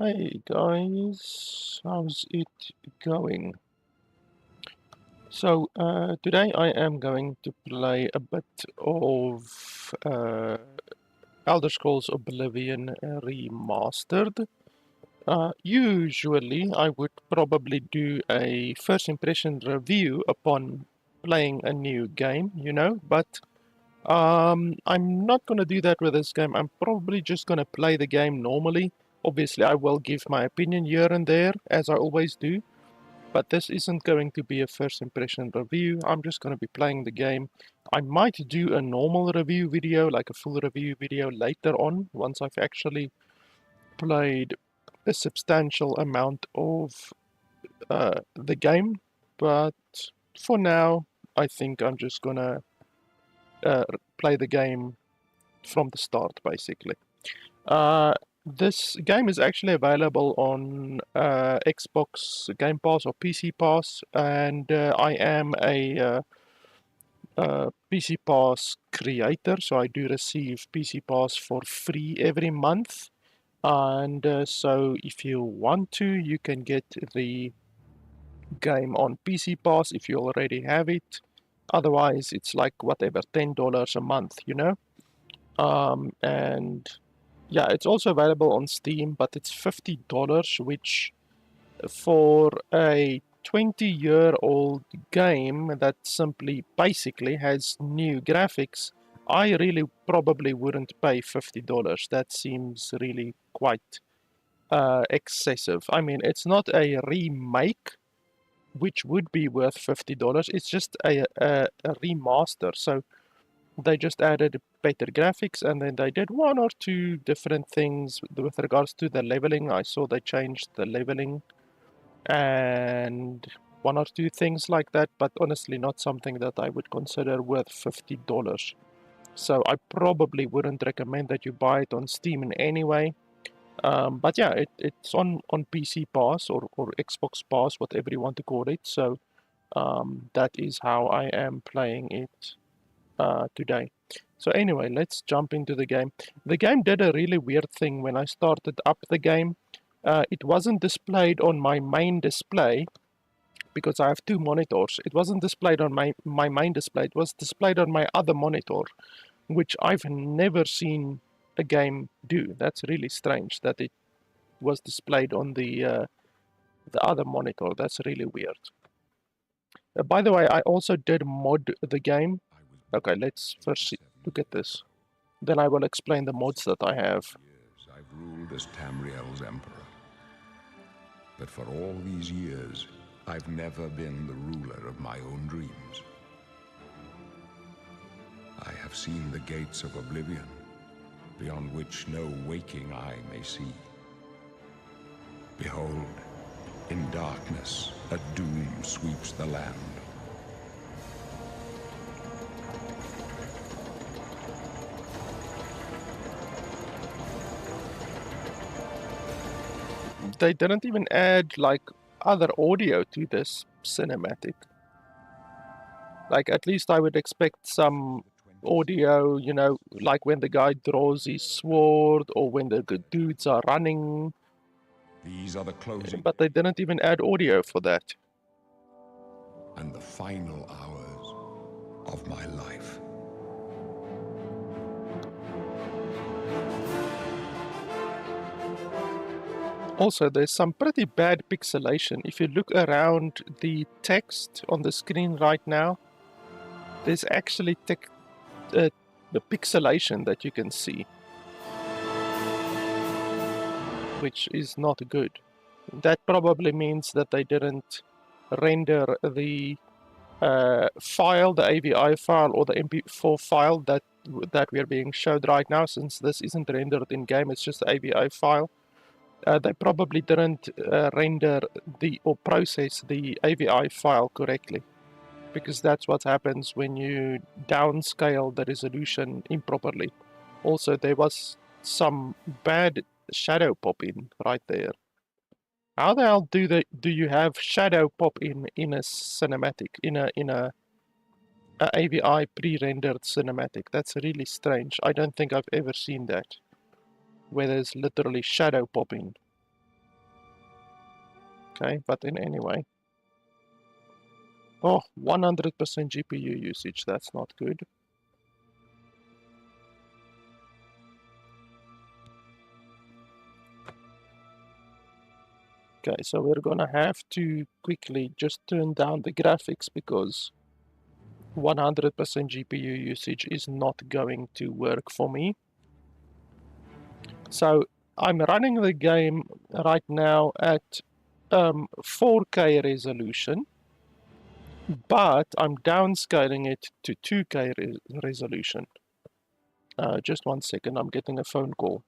Hey guys, how's it going? So today I am going to play a bit of Elder Scrolls Oblivion Remastered. Usually I would probably do a first impression review upon playing a new game, but I'm not going to do that with this game. I'm probably just going to play the game normally. Obviously, I will give my opinion here and there, as I always do. But this isn't going to be a first impression review. I'm just going to be playing the game. I might do a normal review video, like a full review video later on, once I've actually played a substantial amount of the game. But for now, I think I'm just going to play the game from the start, basically. This game is actually available on Xbox Game Pass or PC Pass, and I am a PC Pass creator, so I do receive PC Pass for free every month. And so if you want to, you can get the game on PC Pass if you already have it. Otherwise, it's like whatever, $10 a month, and yeah, it's also available on Steam, but it's $50, which for a 20-year-old game that simply basically has new graphics, I really probably wouldn't pay $50. That seems really quite excessive. I mean, it's not a remake, which would be worth $50. It's just a remaster. So they just added better graphics, and then they did one or two different things with regards to the leveling. I saw they changed the leveling and one or two things like that, but honestly not something that I would consider worth $50. So I probably wouldn't recommend that you buy it on Steam in any way. But yeah, it's on PC Pass or Xbox Pass, whatever you want to call it. So that is how I am playing it today. So anyway, let's jump into the game. The game did a really weird thing when I started up the game. It wasn't displayed on my main display because I have two monitors. It wasn't displayed on my main display. It was displayed on my other monitor, which I've never seen a game do. That's really strange that it was displayed on the other monitor. That's really weird. By the way, I also did mod the game. Okay, let's first look at this. Then I will explain the mods that I have. I've ruled as Tamriel's emperor. But for all these years, I've never been the ruler of my own dreams. I have seen the gates of Oblivion, beyond which no waking eye may see. Behold, in darkness, a doom sweeps the land. They didn't even add like other audio to this cinematic. Like at least I would expect some audio, like when the guy draws his sword or when the good dudes are running. These are the closing. But they didn't even add audio for that. And the final hours of my life. Also, there's some pretty bad pixelation. If you look around the text on the screen right now, there's actually the pixelation that you can see, which is not good. That probably means that they didn't render the file, the AVI file or the MP4 file that we are being showed right now, since this isn't rendered in game, it's just the AVI file. They probably didn't render or process the AVI file correctly, because that's what happens when you downscale the resolution improperly. Also, there was some bad shadow pop-in right there. How the hell do you have shadow pop-in in a cinematic, in a AVI pre-rendered cinematic? That's really strange. I don't think I've ever seen that, where there's literally shadow pop-in. Okay, but in any way. Oh, 100% GPU usage, that's not good. Okay, so we're gonna have to quickly just turn down the graphics because 100% GPU usage is not going to work for me. So I'm running the game right now at 4K resolution, but I'm downscaling it to 2K resolution. Just 1 second, I'm getting a phone call.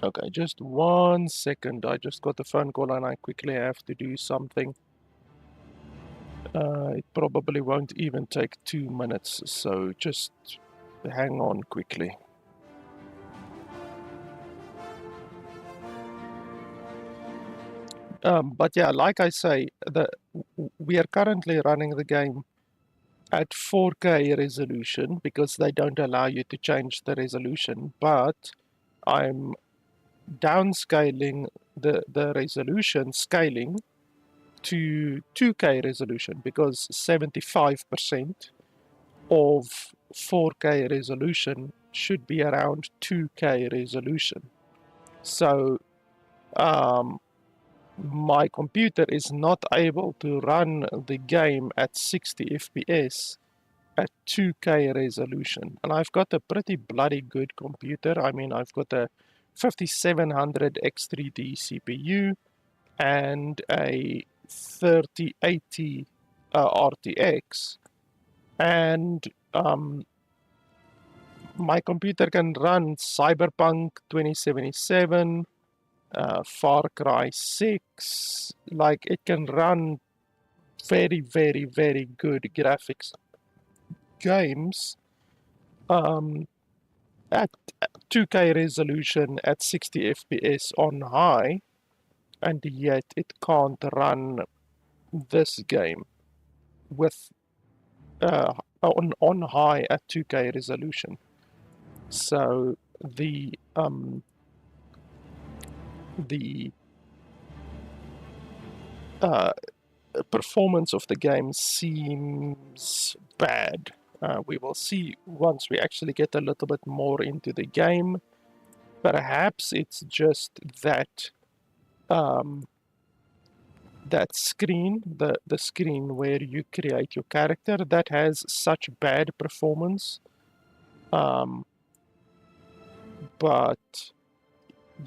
Okay, just 1 second. I just got a phone call and I quickly have to do something. It probably won't even take 2 minutes, so just hang on quickly. But yeah, like I say, we are currently running the game at 4K resolution because they don't allow you to change the resolution, but I'm downscaling the resolution scaling to 2K resolution because 75% of 4K resolution should be around 2K resolution. So my computer is not able to run the game at 60 FPS at 2K resolution. And I've got a pretty bloody good computer. I mean, I've got a 5700 X3D CPU and a 3080 RTX. And my computer can run Cyberpunk 2077, Far Cry 6. Like, it can run very, very, very good graphics games at 2K resolution at 60 FPS on high, and yet it can't run this game with on high at 2K resolution. So the performance of the game seems bad. We will see once we actually get a little bit more into the game. Perhaps it's just that that screen, the screen where you create your character, that has such bad performance. But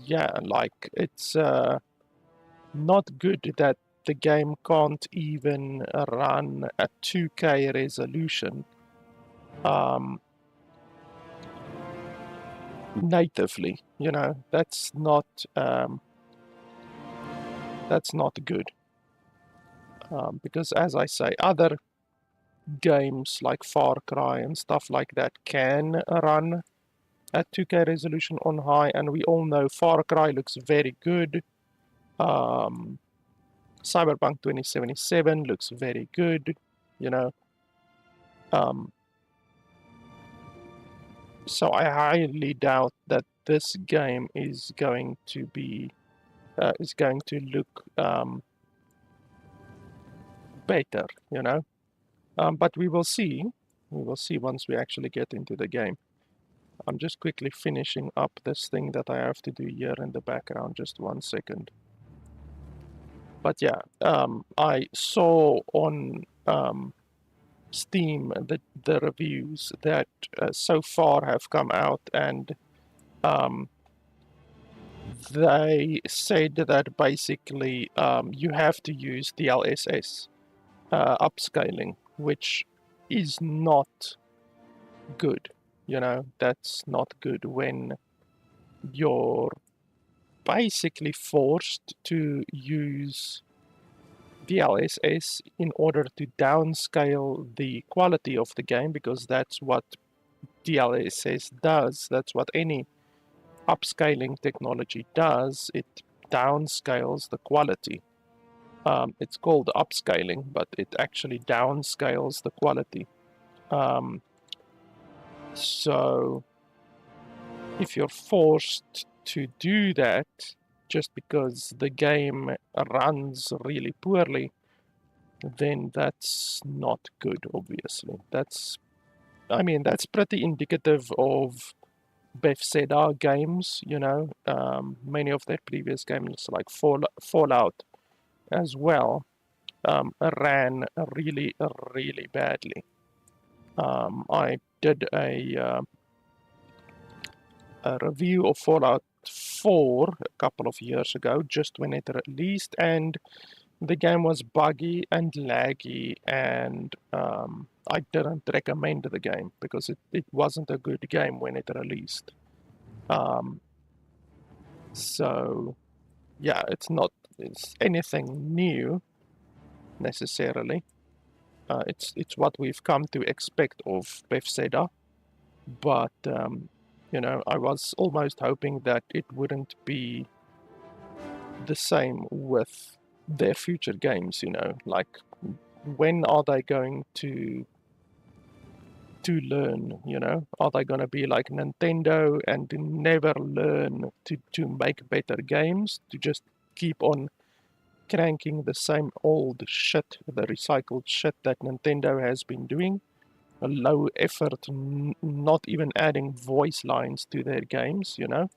yeah, like, it's not good that the game can't even run at 2K resolution natively. You know, that's not good. Because, as I say, other games like Far Cry and stuff like that can run at 2K resolution on high, and we all know Far Cry looks very good. Cyberpunk 2077 looks very good, you know. So I highly doubt that this game is going to be look better, you know. But we will see. We will see once we actually get into the game. I'm just quickly finishing up this thing that I have to do here in the background. Just 1 second. But yeah, I saw on Steam the reviews that so far have come out, and they said that basically you have to use DLSS upscaling, which is not good. You know, that's not good when you're basically forced to use DLSS in order to downscale the quality of the game, because that's what DLSS does. That's what any upscaling technology does. It downscales the quality. It's called upscaling, but it actually downscales the quality. So if you're forced to do that just because the game runs really poorly, then that's not good, obviously. I mean, that's pretty indicative of Bethesda games, you know. Many of their previous games, like Fallout as well, ran really, really badly. I did a review of Fallout 4 a couple of years ago, just when it released, and the game was buggy and laggy, and I didn't recommend the game because it wasn't a good game when it released. So yeah, it's not anything new necessarily. It's what we've come to expect of Bethesda, but you know, I was almost hoping that it wouldn't be the same with their future games. You know, like when are they going to learn? You know, are they going to be like Nintendo and never learn to make better games, to just keep on cranking the same old shit, the recycled shit that Nintendo has been doing? A low effort, not even adding voice lines to their games, you know,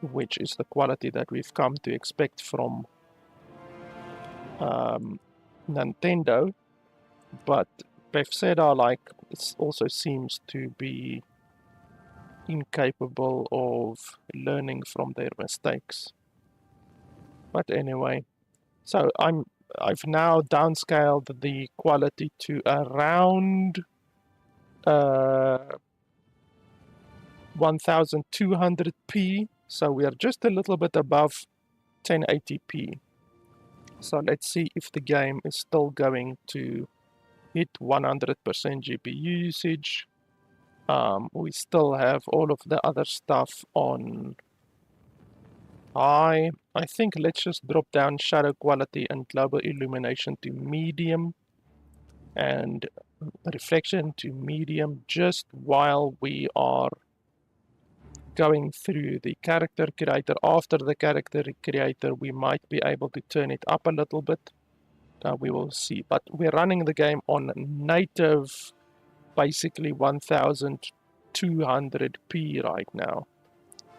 which is the quality that we've come to expect from Nintendo. But Bethesda, like, it also seems to be incapable of learning from their mistakes. But anyway, so I've now downscaled the quality to around 1200p, so we are just a little bit above 1080p. So let's see if the game is still going to hit 100% GPU usage. We still have all of the other stuff on high. I think let's just drop down shadow quality and global illumination to medium and reflection to medium, just while we are going through the character creator. After the character creator, we might be able to turn it up a little bit. We will see. But we're running the game on native, basically 1200p right now,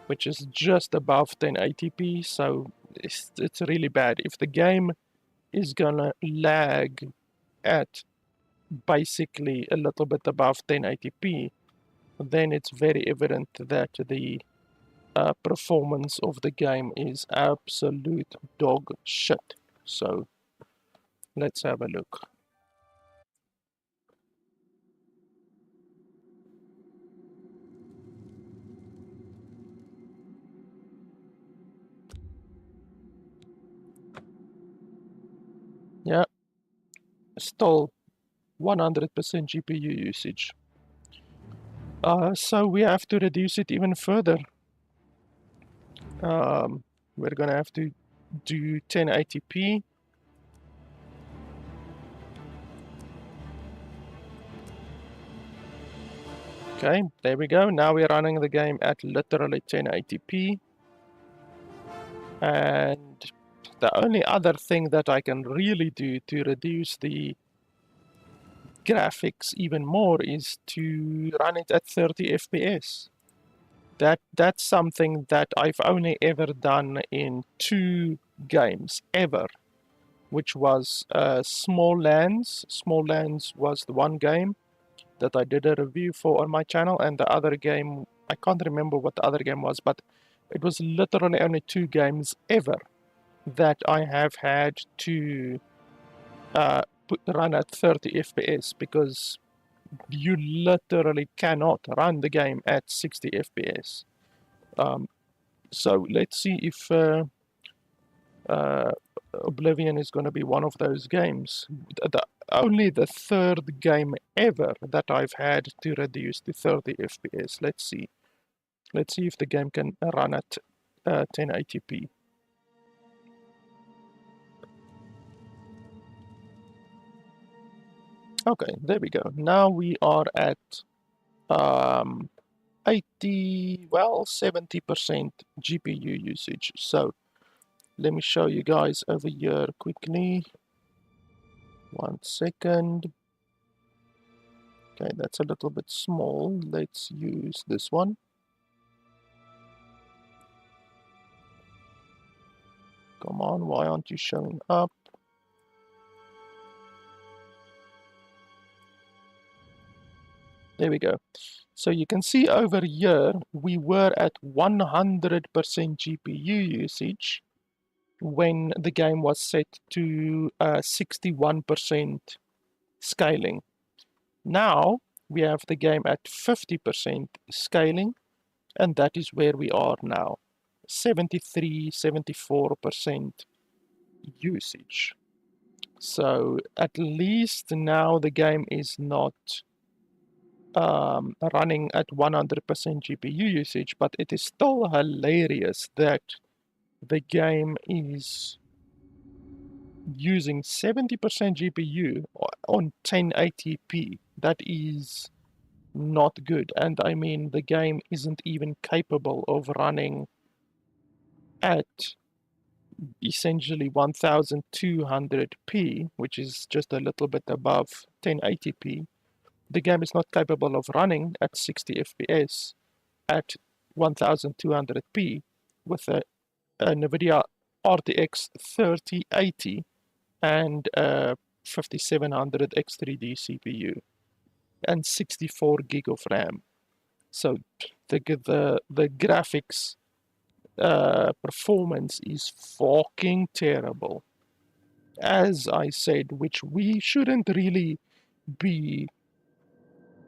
which is just above 1080p. So it's really bad. If the game is gonna lag at basically a little bit above 1080p, then it's very evident that the performance of the game is absolute dog shit. So let's have a look. Yeah, still 100% GPU usage. So we have to reduce it even further. We're gonna have to do 1080p. Okay, there we go. Now we're running the game at literally 1080p. And the only other thing that I can really do to reduce the graphics even more is to run it at 30 FPS. That's something that I've only ever done in 2 games ever, which was Small Lands. Small Lands was the one game that I did a review for on my channel, and the other game, I can't remember what the other game was, but it was literally only 2 games ever that I have had to run at 30 FPS, because you literally cannot run the game at 60 FPS. So let's see if Oblivion is going to be one of those games. Only the 3rd game ever that I've had to reduce to 30 FPS. Let's see. Let's see if the game can run at 1080p. Okay, there we go. Now we are at 70% GPU usage. So let me show you guys over here quickly. 1 second. Okay, that's a little bit small. Let's use this one. Come on, why aren't you showing up? There we go. So you can see over here, we were at 100% GPU usage when the game was set to 61% scaling. Now we have the game at 50% scaling, and that is where we are now. 74% usage. So at least now the game is not running at 100% GPU usage, but it is still hilarious that the game is using 70% GPU on 1080p. That is not good. And I mean, the game isn't even capable of running at essentially 1200p, which is just a little bit above 1080p. The game is not capable of running at 60 FPS at 1200p with a Nvidia RTX 3080 and a 5700 X3D CPU and 64 gig of RAM. So the graphics performance is fucking terrible. As I said, which we shouldn't really be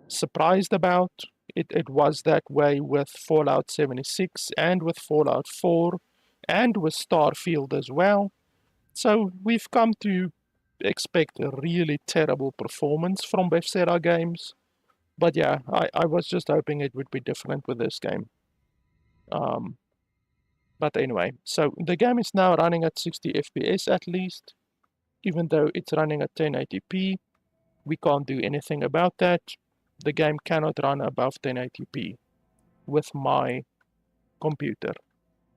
surprised about. It was that way with Fallout 76 and with Fallout 4 and with Starfield as well. So we've come to expect a really terrible performance from Bethesda games. But yeah, I was just hoping it would be different with this game. But anyway, so the game is now running at 60 FPS at least, even though it's running at 1080p. We can't do anything about that. The game cannot run above 1080p with my computer.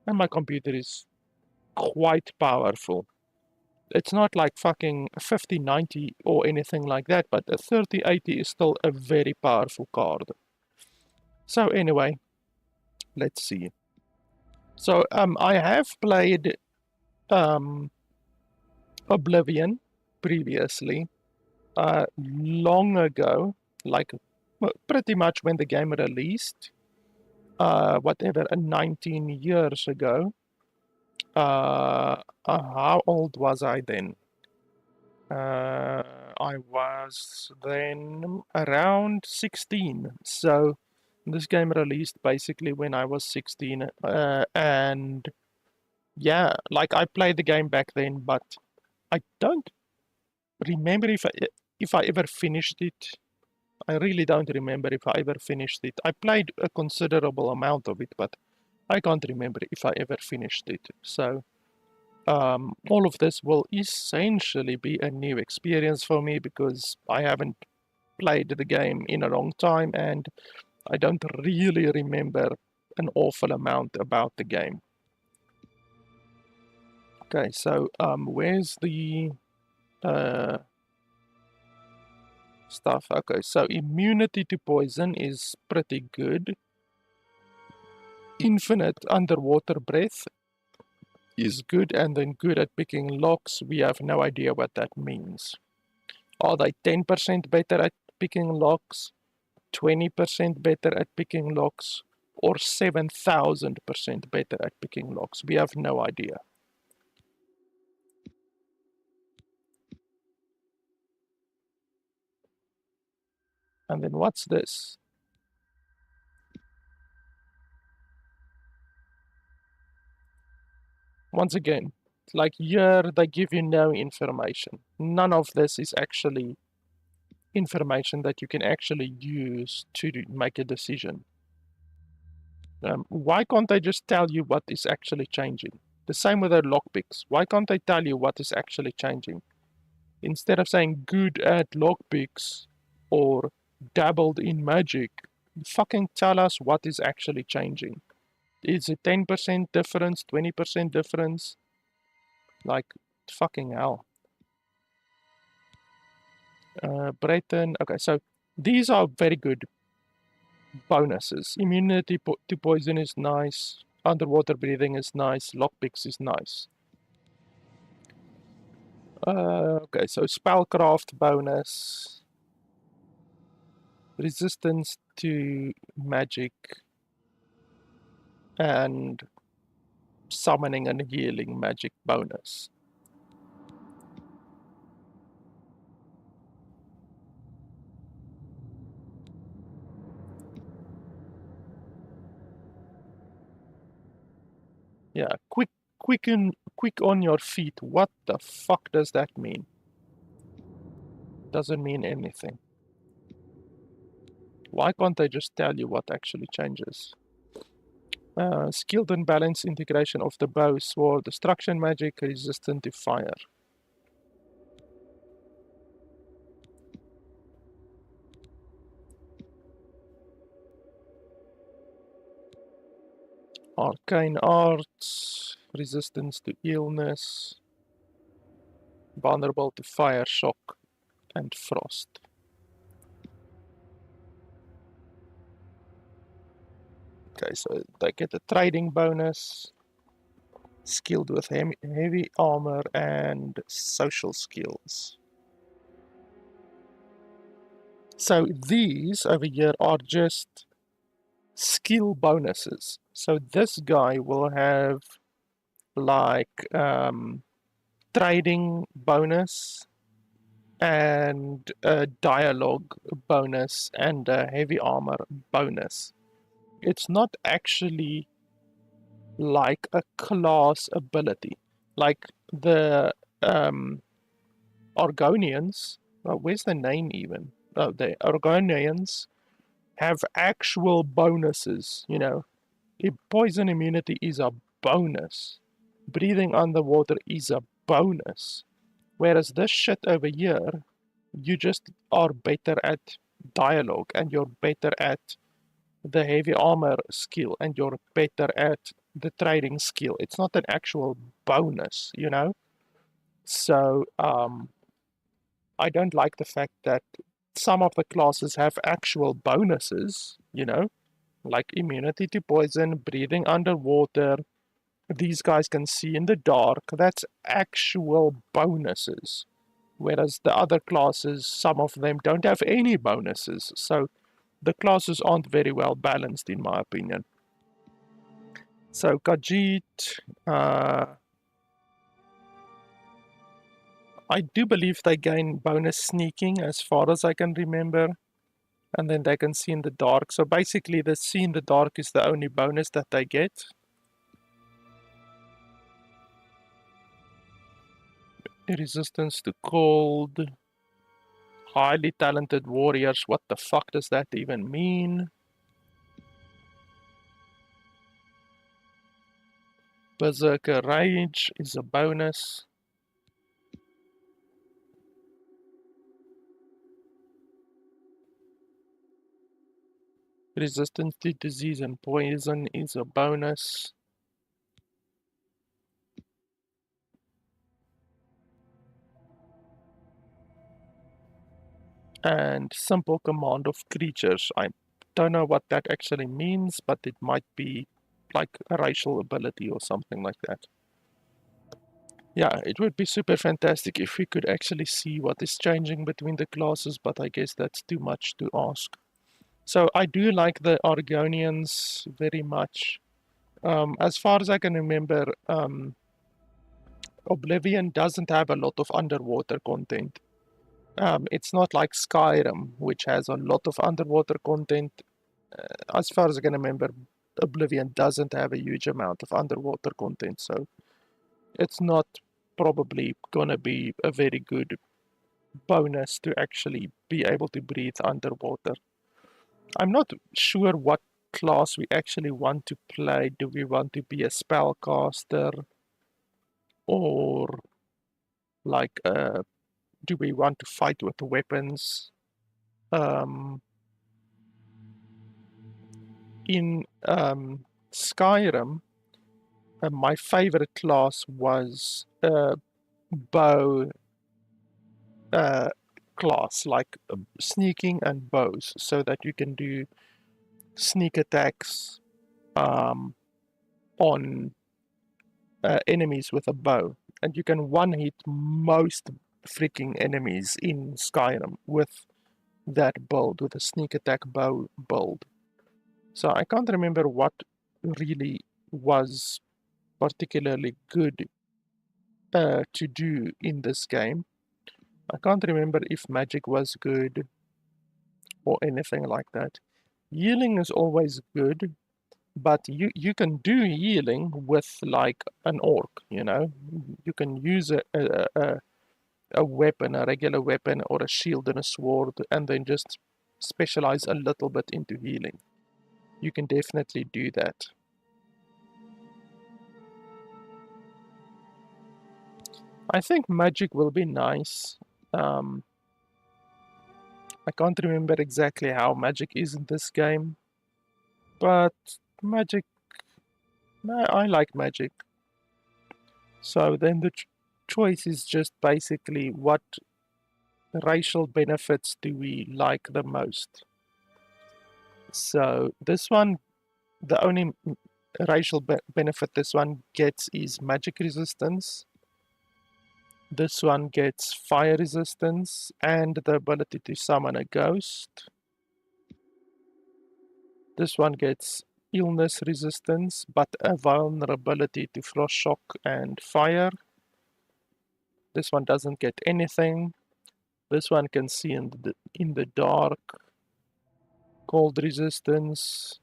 And my computer is quite powerful. It's not like fucking 5090 or anything like that, but a 3080 is still a very powerful card. So anyway, let's see. So I have played Oblivion previously, long ago, like pretty much when the game released, whatever, 19 years ago. How old was I then? I was then around 16. So this game released basically when I was 16. And yeah, like I played the game back then, but I don't remember if I ever finished it. I really don't remember if I ever finished it. I played a considerable amount of it, but I can't remember if I ever finished it. So all of this will essentially be a new experience for me because I haven't played the game in a long time, and I don't really remember an awful amount about the game. Okay, so where's the stuff? Okay, so immunity to poison is pretty good. Infinite underwater breath is good, and then good at picking locks. We have no idea what that means. Are they 10% better at picking locks, 20% better at picking locks, or 7,000% better at picking locks? We have no idea. And then what's this? Once again, like here, they give you no information. None of this is actually information that you can actually use to make a decision. Why can't they just tell you what is actually changing? The same with the lockpicks. Why can't they tell you what is actually changing? Instead of saying good at lockpicks or dabbled in magic, fucking tell us what is actually changing. Is it 10% difference, 20% difference? Like, fucking hell. Brayton, okay, so these are very good bonuses. Immunity to poison is nice. Underwater breathing is nice. Lockpicks is nice. Okay, so spellcraft bonus. Resistance to magic. And summoning and healing magic bonus. Yeah, quick on your feet. What the fuck does that mean? Doesn't mean anything. Why can't they just tell you what actually changes? Skilled and balanced integration of the bow, sword, destruction magic, resistant to fire. Arcane arts, resistance to illness, vulnerable to fire, shock, and frost. Okay, so they get a trading bonus, skilled with heavy armor and social skills. So these over here are just skill bonuses. So this guy will have like trading bonus and a dialogue bonus and a heavy armor bonus. It's not actually like a class ability. Like the Argonians, where's the name even? Oh, the Argonians have actual bonuses, you know. Poison immunity is a bonus. Breathing underwater is a bonus. Whereas this shit over here, you just are better at dialogue and you're better at the heavy armor skill and you're better at the trading skill. It's not an actual bonus, you know? So, I don't like the fact that some of the classes have actual bonuses, you know, like immunity to poison, breathing underwater. These guys can see in the dark. That's actual bonuses. Whereas the other classes, some of them don't have any bonuses. So the classes aren't very well balanced, in my opinion. So Khajiit, I do believe they gain bonus sneaking as far as I can remember. And then they can see in the dark. So basically the see in the dark is the only bonus that they get. Resistance to cold. Highly talented warriors. What the fuck does that even mean? Berserker Rage is a bonus. Resistance to disease and poison is a bonus. And simple command of creatures. I don't know what that actually means, but it might be like a racial ability or something like that. Yeah, it would be super fantastic if we could actually see what is changing between the classes, but I guess that's too much to ask. So I do like the Argonians very much. As far as I can remember, Oblivion doesn't have a lot of underwater content. It's not like Skyrim, which has a lot of underwater content. As far as I can remember, Oblivion doesn't have a huge amount of underwater content, so it's not probably gonna be a very good bonus to actually be able to breathe underwater. I'm not sure what class we actually want to play. Do we want to be a spellcaster, or like do we want to fight with weapons? Um, in Skyrim, my favorite class was bow uh, class, like sneaking and bows, so that you can do sneak attacks on enemies with a bow, and you can one-hit most freaking enemies in Skyrim with that build, with a sneak attack bow build. So I can't remember what really was particularly good to do in this game. I can't remember if magic was good or anything like that. Healing is always good, but you can do healing with like an orc, you know. You can use a weapon, a regular weapon, or a shield and a sword, and then just specialize a little bit into healing. You can definitely do that. I think magic will be nice. Um, I can't remember exactly how magic is in this game, but magic, I like magic. So then the choice is just basically what racial benefits do we like the most. So this one, the only racial benefit this one gets is magic resistance. This one gets fire resistance and the ability to summon a ghost. This one gets illness resistance, but a vulnerability to frost shock and fire. This one doesn't get anything. This one can see in the dark. Cold resistance.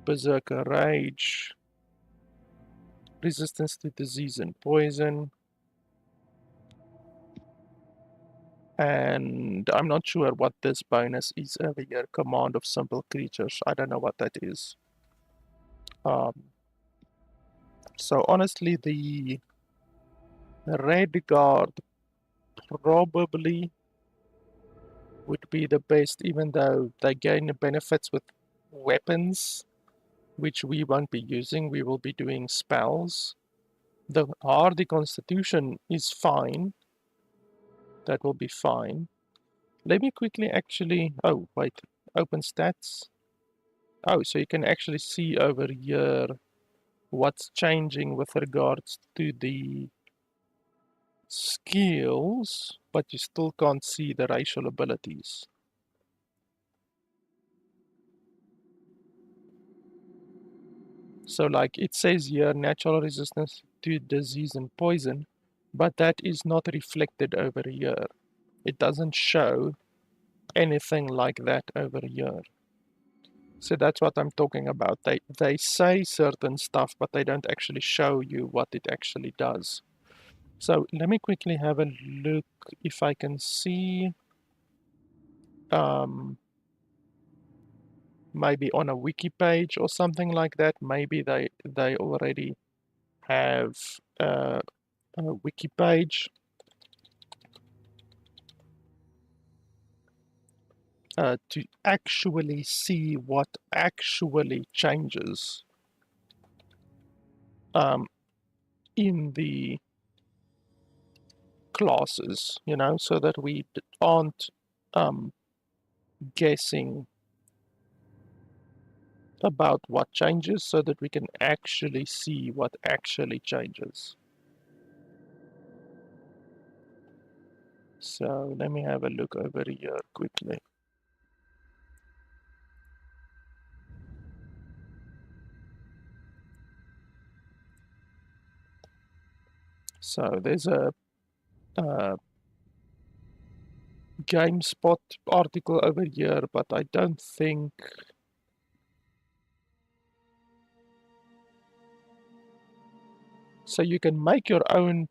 Berserker rage. Resistance to disease and poison. And I'm not sure what this bonus is over here. Command of simple creatures. I don't know what that is. So honestly, the red guard probably would be the best, even though they gain benefits with weapons, which we won't be using. We will be doing spells. The hardy constitution is fine. That will be fine. Let me quickly actually, oh wait, open stats. Oh, so you can actually see over here what's changing with regards to the skills, but you still can't see the racial abilities. So like it says here, natural resistance to disease and poison, but that is not reflected over here. It doesn't show anything like that over here. So that's what I'm talking about. They say certain stuff, but they don't actually show you what it actually does. So let me quickly have a look if I can see maybe on a wiki page or something like that. Maybe they already have a wiki page. to actually see what actually changes in the classes, you know, so that we aren't guessing about what changes, so that we can actually see what actually changes. So let me have a look over here quickly. So there's a GameSpot article over here, but I don't think... So you can make your own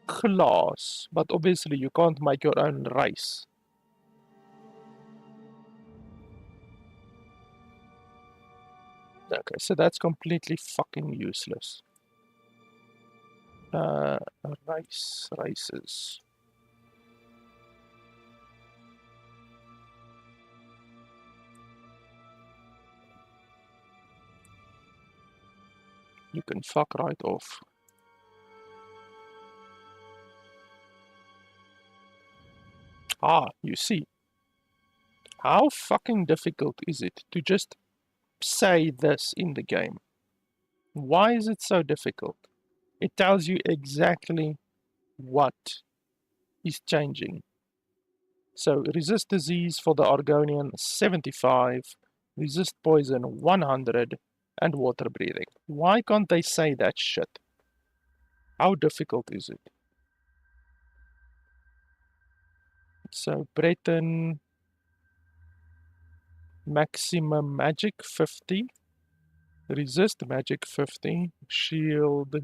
class, but obviously you can't make your own race. Okay, so that's completely fucking useless. Races. You can fuck right off. Ah, you see. How fucking difficult is it to just say this in the game? Why is it so difficult? It tells you exactly what is changing. So resist disease for the Argonian 75, resist poison 100, and water breathing. Why can't they say that shit? How difficult is it? So Breton maximum magic 50, resist magic 50, shield.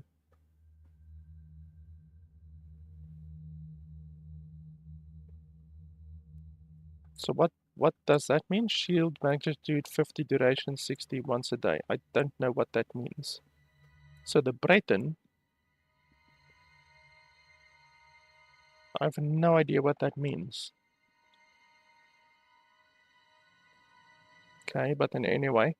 So what does that mean? Shield magnitude 50, duration 60 once a day. I don't know what that means. So the Breton, I have no idea what that means. Okay, but then anyway.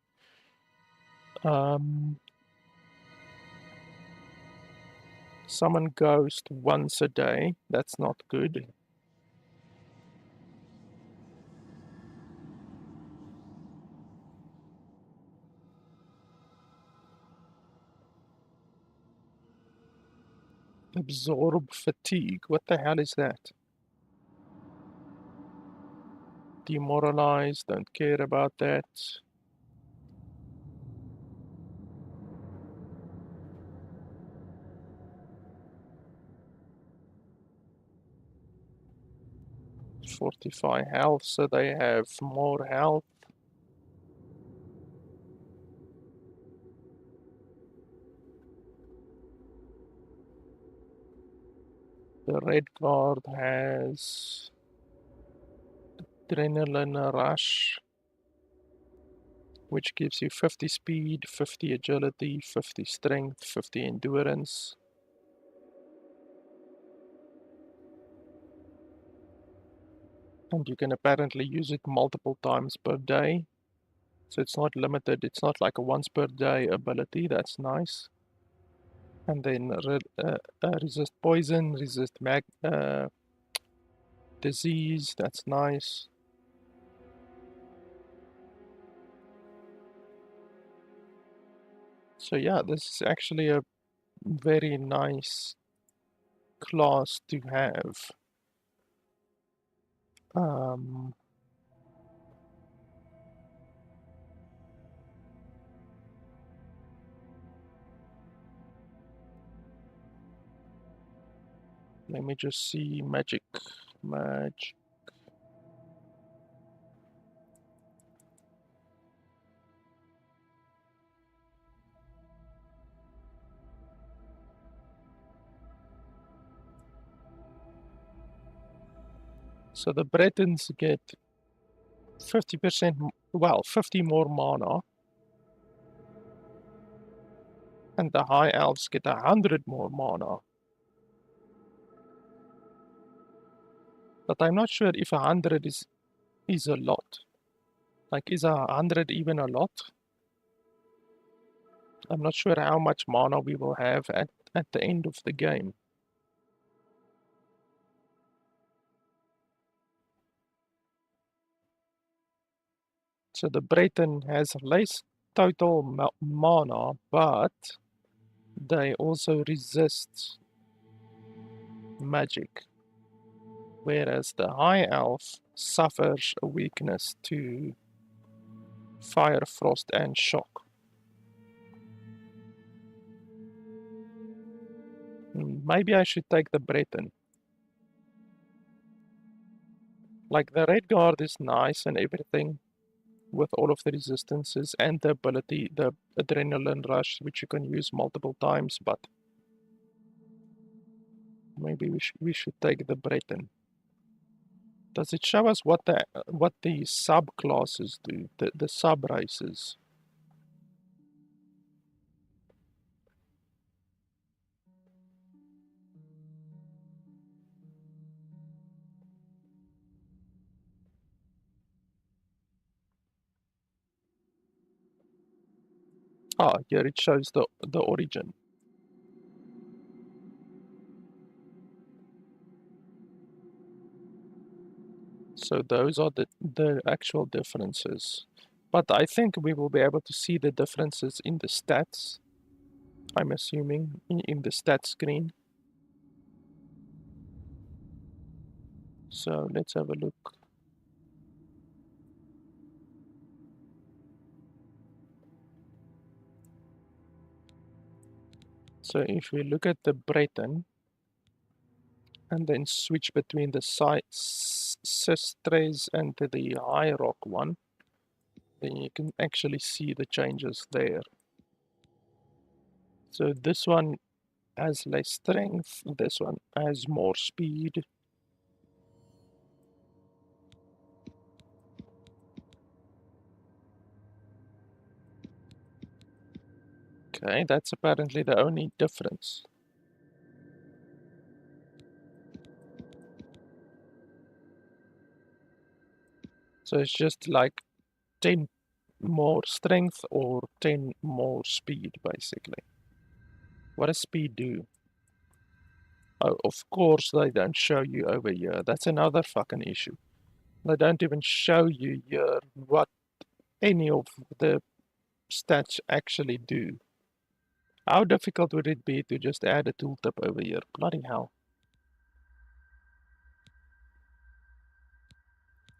Summon ghost once a day. That's not good. Absorb fatigue. What the hell is that? Demoralize. Don't care about that. Fortify health, so they have more health. The red guard has adrenaline rush, which gives you 50 speed, 50 agility, 50 strength, 50 endurance. And you can apparently use it multiple times per day. So it's not limited, it's not like a once per day ability, that's nice. And then resist poison, resist disease, that's nice. So yeah, this is actually a very nice class to have. Let me just see magic. So the Bretons get 50%, well, 50 more mana. And the High Elves get 100 more mana. But I'm not sure if 100 is is a lot. Like, is 100 even a lot? I'm not sure how much mana we will have at the end of the game. So the Breton has less total mana, but they also resist magic. Whereas the High Elf suffers a weakness to fire, frost, and shock. Maybe I should take the Breton. Like, the Red Guard is nice and everything, with all of the resistances and the ability, the Adrenaline Rush, which you can use multiple times, but maybe we should take the Breton. Does it show us what the subclasses do, the sub-races? Ah, here it shows the origin. So those are the actual differences. But I think we will be able to see the differences in the stats, I'm assuming, in the stat screen. So let's have a look. So if we look at the Breton, and then switch between the Sistres and the High Rock one, then you can actually see the changes there. So this one has less strength, this one has more speed. Okay, that's apparently the only difference. So it's just like 10 more strength or 10 more speed, basically. What does speed do? Oh, of course they don't show you over here. That's another fucking issue. They don't even show you here what any of the stats actually do. How difficult would it be to just add a tooltip over here? Bloody hell.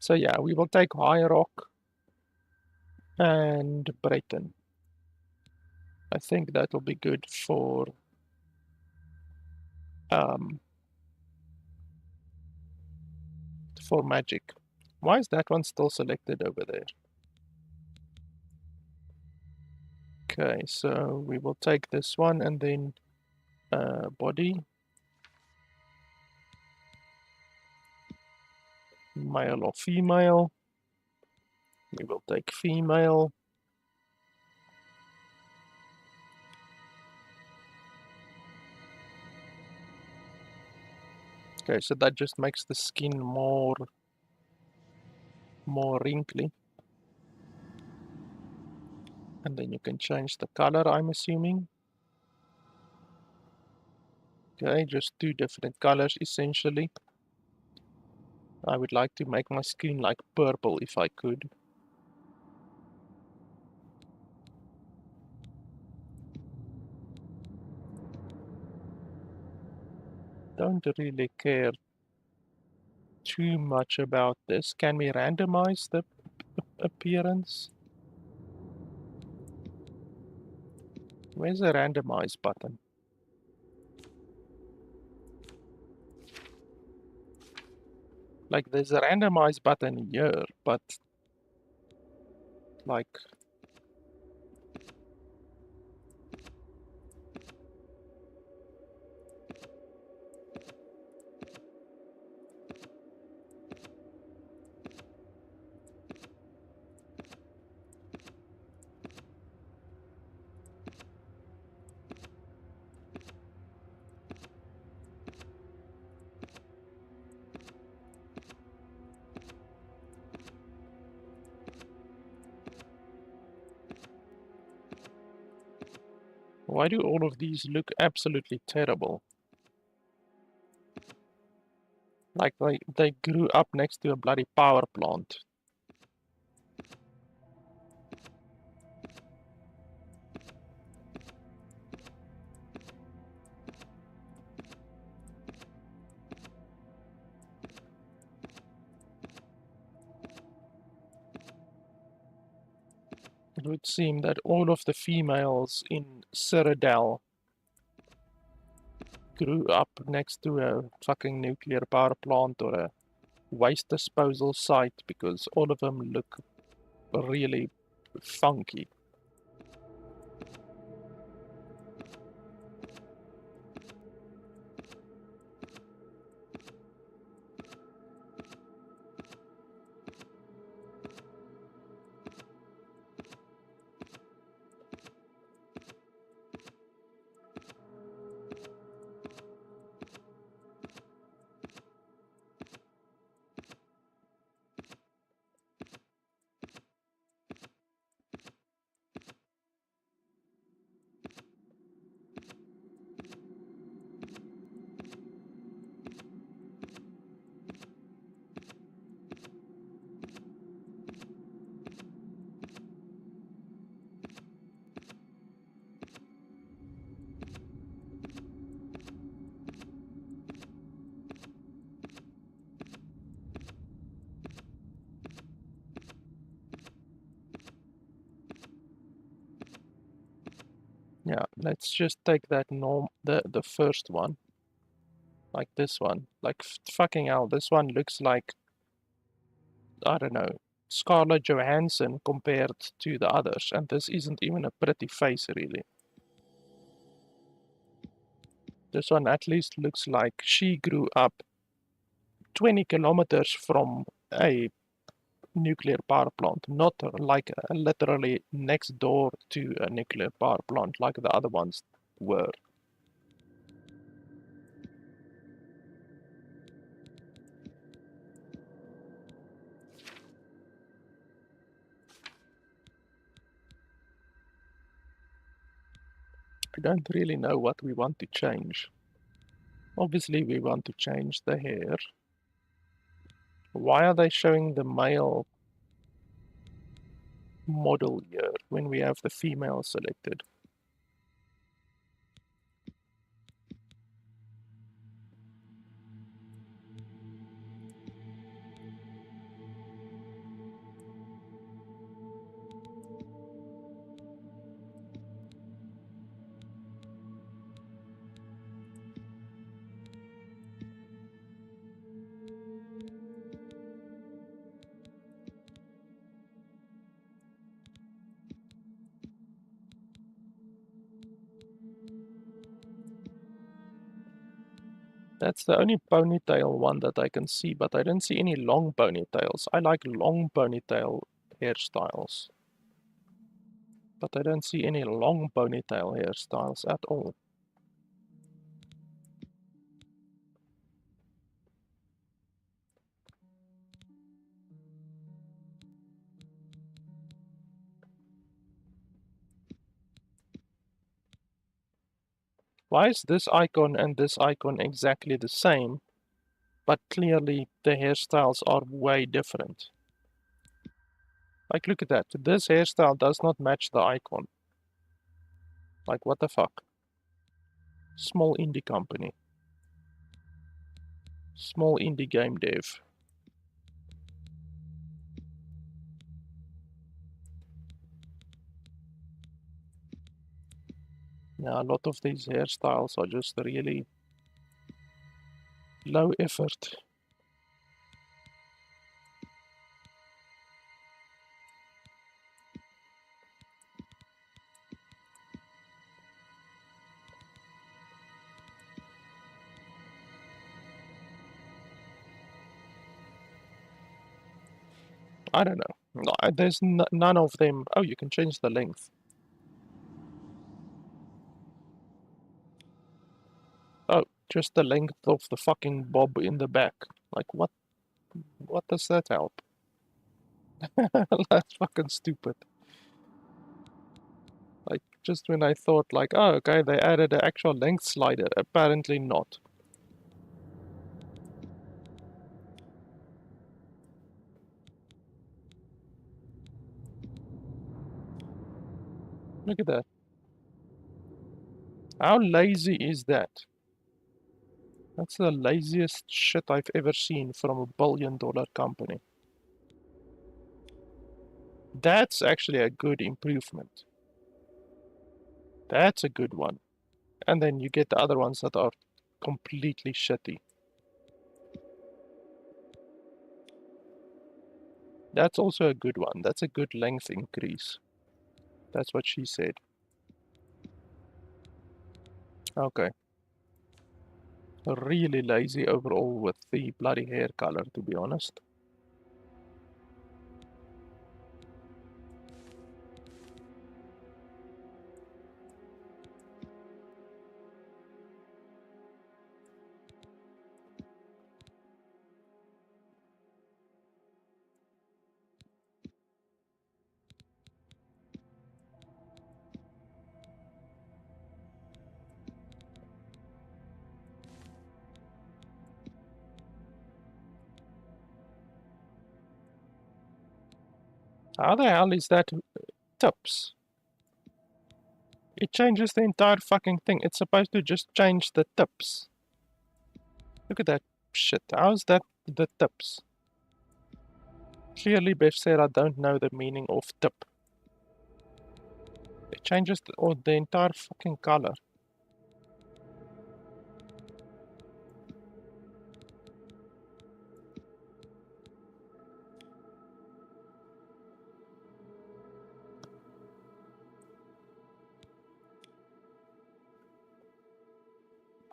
So yeah, we will take High Rock and Breton. I think that will be good for magic. Why is that one still selected over there? Okay, so we will take this one and then body, male or female. We will take female. Okay, so that just makes the skin more wrinkly. And then you can change the color, I'm assuming. Okay, just two different colors essentially. I would like to make my skin like purple if I could. Don't really care too much about this. Can we randomize the appearance? Where's the randomize button? Like, there's a randomize button here, but like, Why do all of these look absolutely terrible? Like they grew up next to a bloody power plant. It would seem that all of the females in Cyrodiil grew up next to a fucking nuclear power plant or a waste disposal site because all of them look really funky. Yeah, let's just take that the first one. Like this one. Like fucking hell, this one looks like, I don't know, Scarlett Johansson compared to the others, and this isn't even a pretty face really. This one at least looks like she grew up 20 kilometers from a nuclear power plant, not like literally next door to a nuclear power plant like the other ones were. I don't really know what we want to change. Obviously we want to change the hair. Why are they showing the male model here when we have the female selected? That's the only ponytail one that I can see, but I don't see any long ponytails. I like long ponytail hairstyles, but I don't see any long ponytail hairstyles at all. Why is this icon and this icon exactly the same, but clearly the hairstyles are way different? Like, look at that. This hairstyle does not match the icon. Like, what the fuck? Small indie company. Small indie game dev. Yeah, a lot of these hairstyles are just really low effort. I don't know. No, there's none of them. Oh, you can change the length. Oh, just the length of the fucking bob in the back. Like, what? What does that help? That's fucking stupid. Like, just when I thought, like, oh, okay, they added an actual length slider. Apparently not. Look at that. How lazy is that? That's the laziest shit I've ever seen from a billion-dollar company. That's actually a good improvement. That's a good one. And then you get the other ones that are completely shitty. That's also a good one. That's a good length increase. That's what she said. Okay. Really lazy overall with the bloody hair color, to be honest. How the hell is that tips? It changes the entire fucking thing. It's supposed to just change the tips. Look at that shit. How's that the tips? Clearly Bev said I don't know the meaning of tip. It changes the entire fucking color.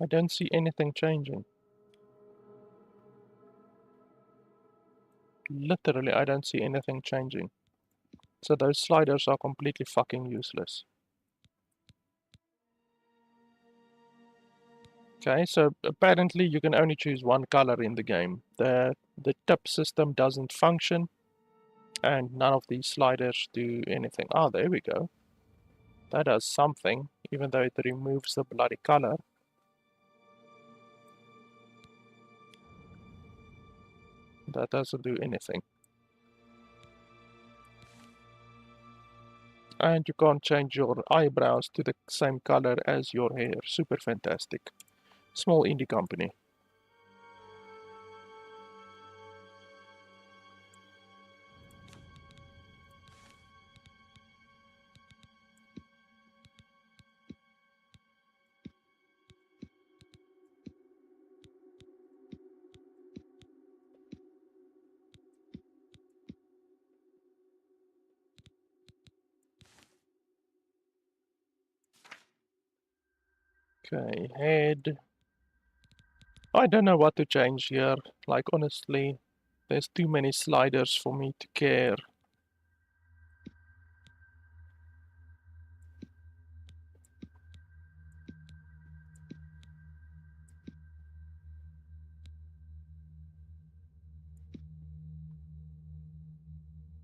I don't see anything changing. Literally, I don't see anything changing. So those sliders are completely fucking useless. Okay, so apparently you can only choose one color in the game. The tip system doesn't function, and none of these sliders do anything. Oh, there we go. That does something, even though it removes the bloody color. That doesn't do anything. And you can't change your eyebrows to the same color as your hair. Super fantastic. Small indie company. Okay, head. I don't know what to change here. Like, honestly, there's too many sliders for me to care.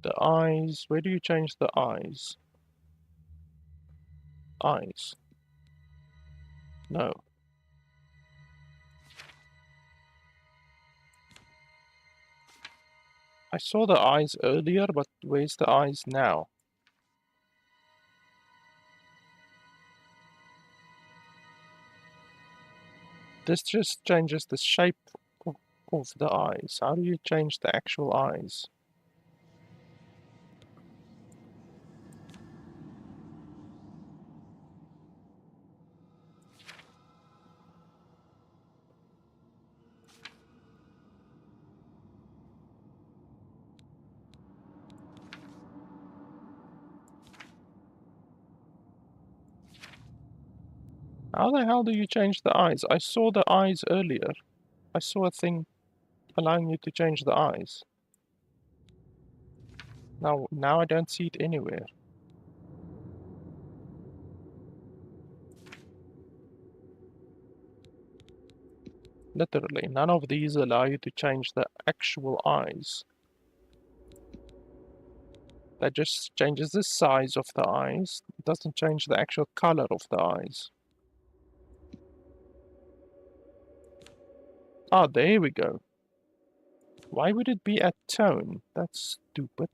The eyes. Where do you change the eyes? Eyes. No. I saw the eyes earlier, but where's the eyes now? This just changes the shape of the eyes. How do you change the actual eyes? How the hell do you change the eyes? I saw the eyes earlier. I saw a thing allowing you to change the eyes. Now I don't see it anywhere. Literally, none of these allow you to change the actual eyes. That just changes the size of the eyes. It doesn't change the actual color of the eyes. Ah, there we go. Why would it be at tone? That's stupid.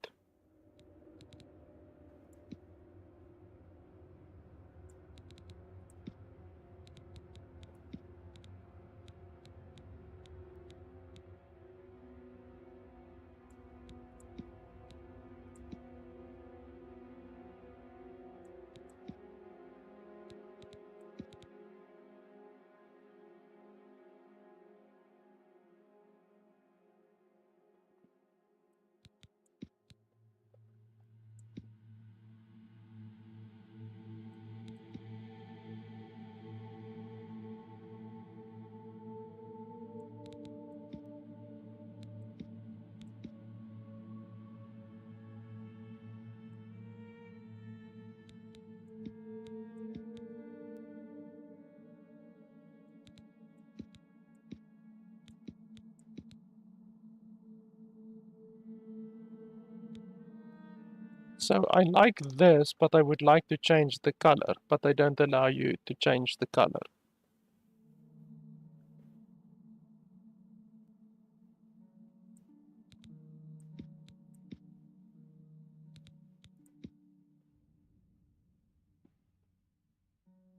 So I like this, but I would like to change the color, but they don't allow you to change the color.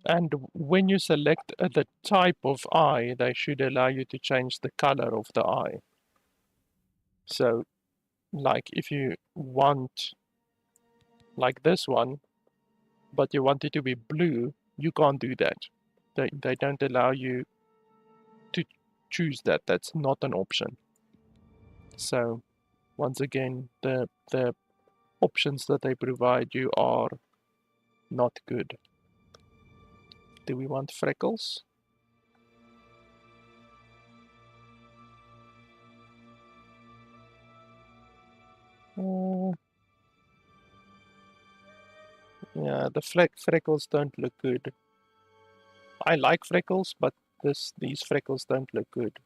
And when you select the type of eye, they should allow you to change the color of the eye. So, like if you want, like this one, but you want it to be blue, you can't do that. They don't allow you to choose that. That's not an option. So, once again, the options that they provide you are not good. Do we want freckles? Yeah, the freckles don't look good. I like freckles, but these freckles don't look good.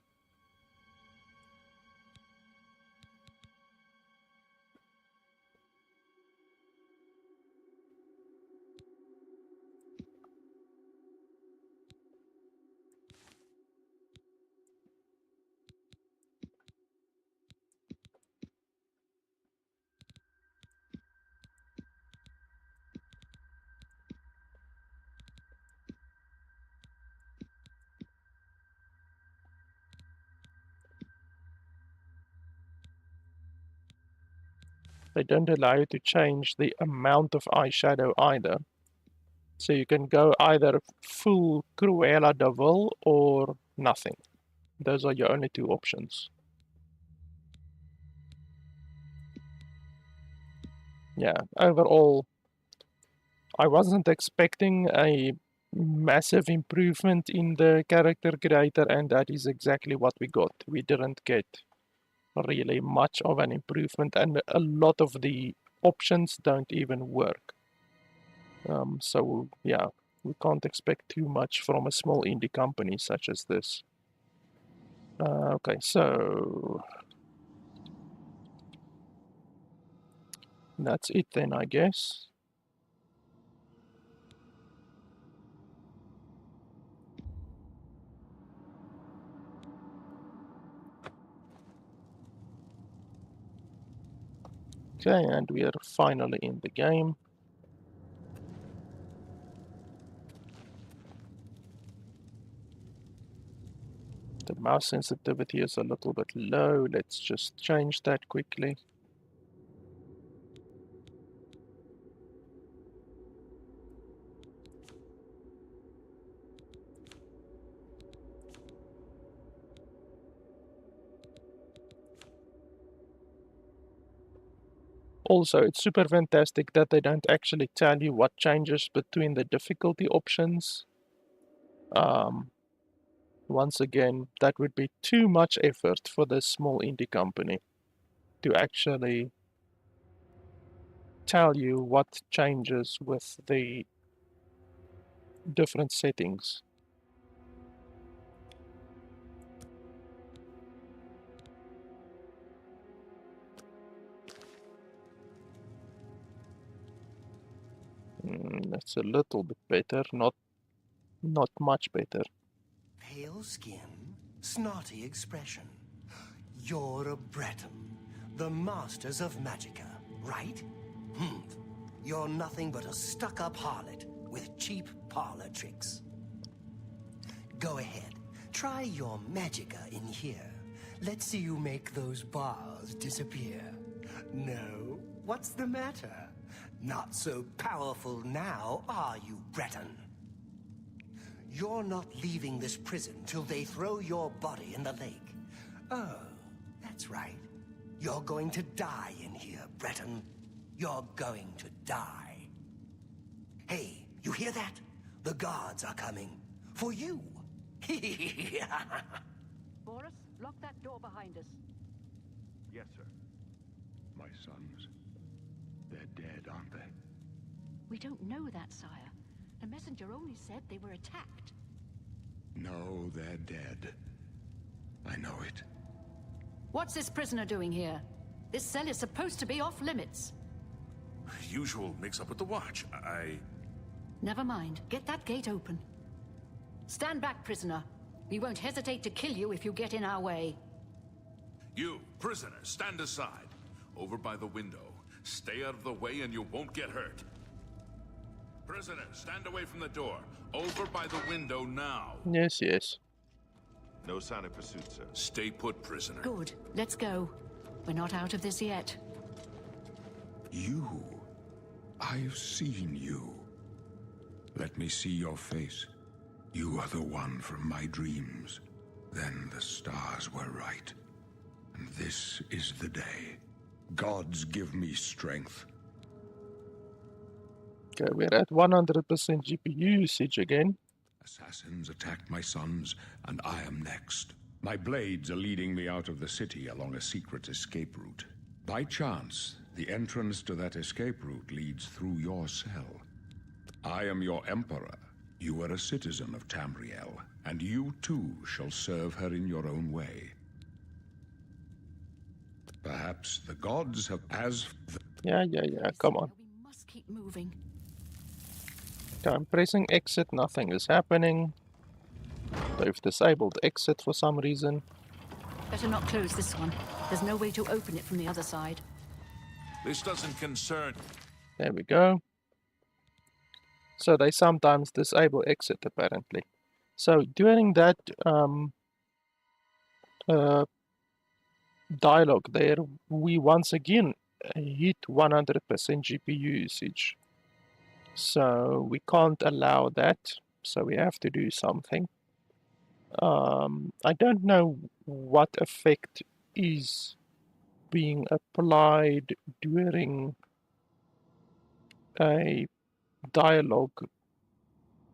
They don't allow you to change the amount of eyeshadow either. So you can go either full Cruella de Vil or nothing. Those are your only two options. Yeah, overall, I wasn't expecting a massive improvement in the character creator, and that is exactly what we got. We didn't get really much of an improvement, and a lot of the options don't even work. So yeah, we can't expect too much from a small indie company such as this. Okay, so that's it then, I guess. Okay, and we are finally in the game. The mouse sensitivity is a little bit low. Let's just change that quickly. Also, it's super fantastic that they don't actually tell you what changes between the difficulty options. Once again, that would be too much effort for this small indie company to actually tell you what changes with the different settings. That's a little bit better, not much better. Pale skin, snotty expression. You're a Breton, the masters of Magicka, right? You're nothing but a stuck-up harlot with cheap parlor tricks. Go ahead, try your Magicka in here. Let's see you make those bars disappear. No? What's the matter? Not so powerful now, are you, Breton? You're not leaving this prison till they throw your body in the lake. Oh, that's right. You're going to die in here, Breton. You're going to die. Hey, you hear that? The guards are coming. For you. Boris, lock that door behind us. Yes, sir. My sons, they're dead, aren't they? We don't know that, sire. The messenger only said they were attacked. No, they're dead. I know it. What's this prisoner doing here? This cell is supposed to be off limits. Usual mix-up with the watch. Never mind. Get that gate open. Stand back, prisoner. We won't hesitate to kill you if you get in our way. You, prisoner, stand aside. Over by the window. Stay out of the way and you won't get hurt. Prisoner, stand away from the door. Over by the window now. Yes, yes. No sign of pursuit, sir. Stay put, prisoner. Good. Let's go. We're not out of this yet. You. I've seen you. Let me see your face. You are the one from my dreams. Then the stars were right. And this is the day. Gods give me strength. Okay, we're at 100% GPU usage again. Assassins attacked my sons, and I am next. My blades are leading me out of the city along a secret escape route. By chance, the entrance to that escape route leads through your cell. I am your emperor. You are a citizen of Tamriel, and you too shall serve her in your own way. Perhaps the gods have Yeah, come on. We must keep moving. Okay, I'm pressing exit, nothing is happening. They've disabled exit for some reason. Better not close this one. There's no way to open it from the other side. This doesn't concern... There we go. So they sometimes disable exit, apparently. So during that dialogue there, we once again hit 100% GPU usage. So we can't allow that, so we have to do something. I don't know what effect is being applied during a dialogue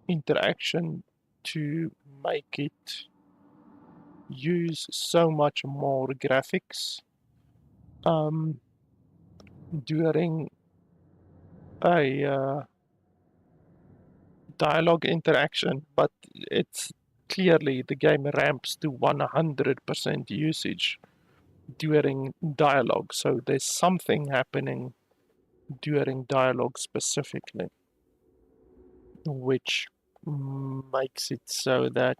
interaction to make it use so much more graphics during a dialogue interaction, but it's clearly the game ramps to 100% usage during dialogue, so there's something happening during dialogue specifically, which makes it so that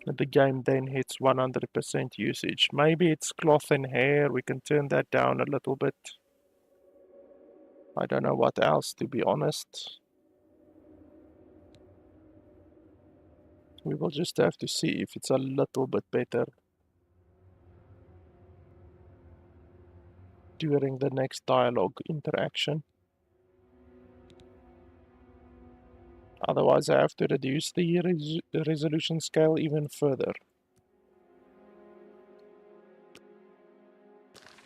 the game then hits 100% usage. Maybe it's cloth and hair, we can turn that down a little bit. I don't know what else, to be honest. We will just have to see if it's a little bit better during the next dialogue interaction. Otherwise, I have to reduce the resolution scale even further.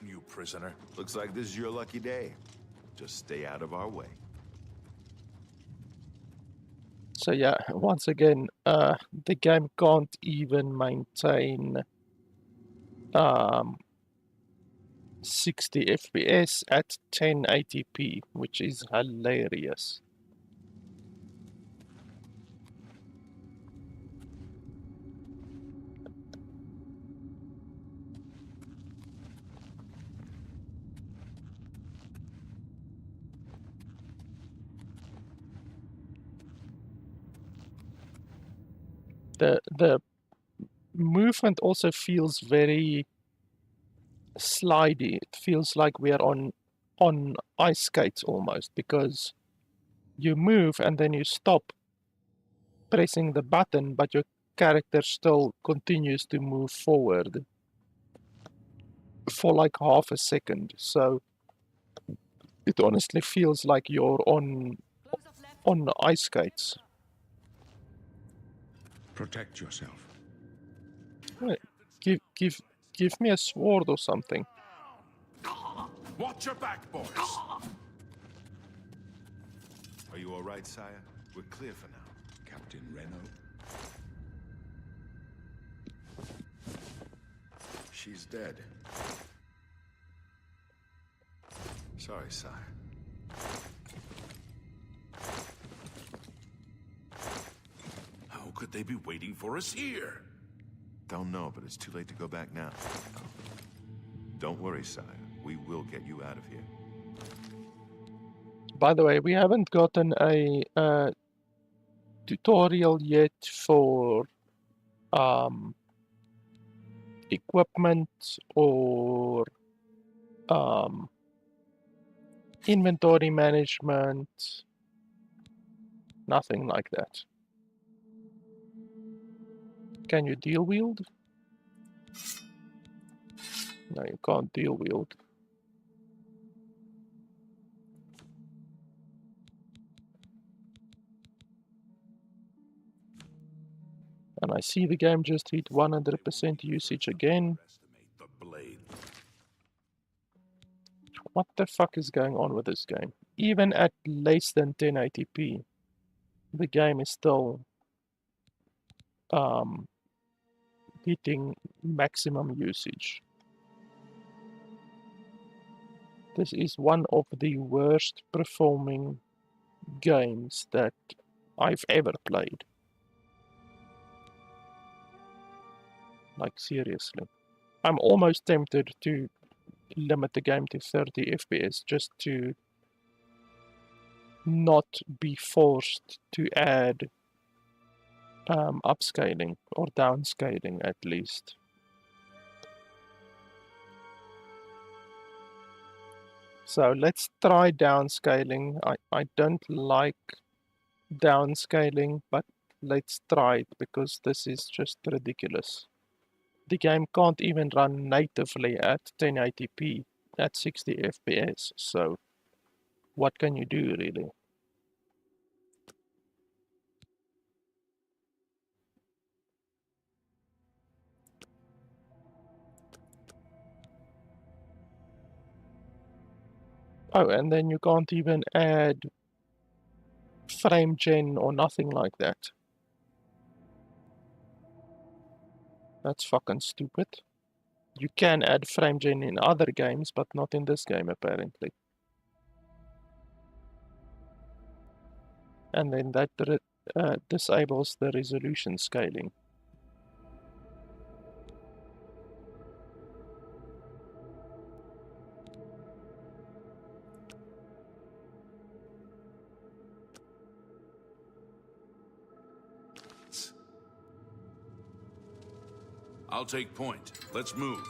You prisoner. Looks like this is your lucky day. Just stay out of our way. So yeah, once again, the game can't even maintain 60 FPS at 1080p, which is hilarious. the movement also feels very slidey. It feels like we are on ice skates almost, because you move and then you stop pressing the button, but your character still continues to move forward for like half a second. So it honestly feels like you're on ice skates. Protect yourself. Wait, give me a sword or something. Watch your back, boys. Are you all right, sire? We're clear for now. Captain Reno. She's dead. Sorry, sire. How could they be waiting for us here? Don't know, but it's too late to go back now. Don't worry, sire. We will get you out of here. By the way, we haven't gotten a tutorial yet for equipment or inventory management. Nothing like that. Can you deal wield? No, you can't deal wield. And I see the game just hit 100% usage again. The blade. What the fuck is going on with this game? Even at less than 1080p, the game is still hitting maximum usage. This is one of the worst performing games that I've ever played. Like, seriously. I'm almost tempted to limit the game to 30 FPS just to not be forced to add upscaling or downscaling at least. So let's try downscaling. I don't like downscaling, but let's try it because this is just ridiculous. The game can't even run natively at 1080p at 60 FPS, so what can you do really? Oh, and then you can't even add frame gen or nothing like that. That's fucking stupid. You can add frame gen in other games, but not in this game apparently. And then that disables the resolution scaling. I'll take point. Let's move.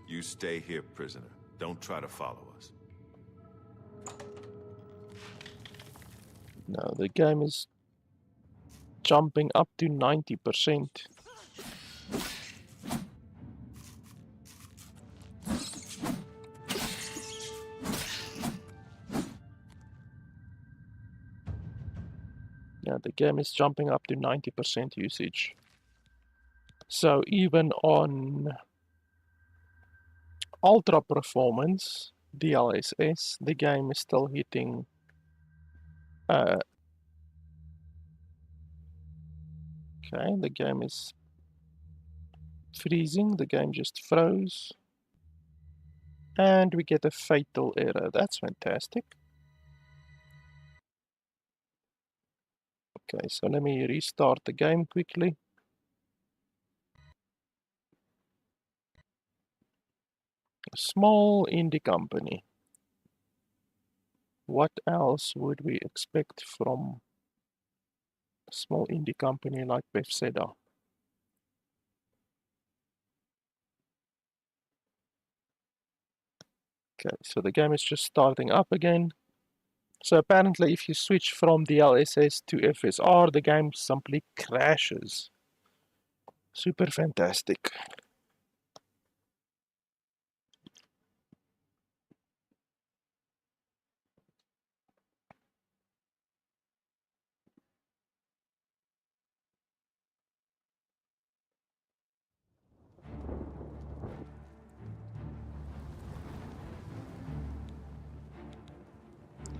You stay here, prisoner. Don't try to follow us. No, the game is jumping up to 90%. Yeah, the game is jumping up to 90% usage. So even on ultra performance DLSS, the game is still hitting okay, the game is freezing, the game just froze. And we get a fatal error. That's fantastic. Okay, so let me restart the game quickly. A small indie company. What else would we expect from a small indie company like Bethesda? Okay, so the game is just starting up again. So apparently if you switch from DLSS to FSR, the game simply crashes. Super fantastic.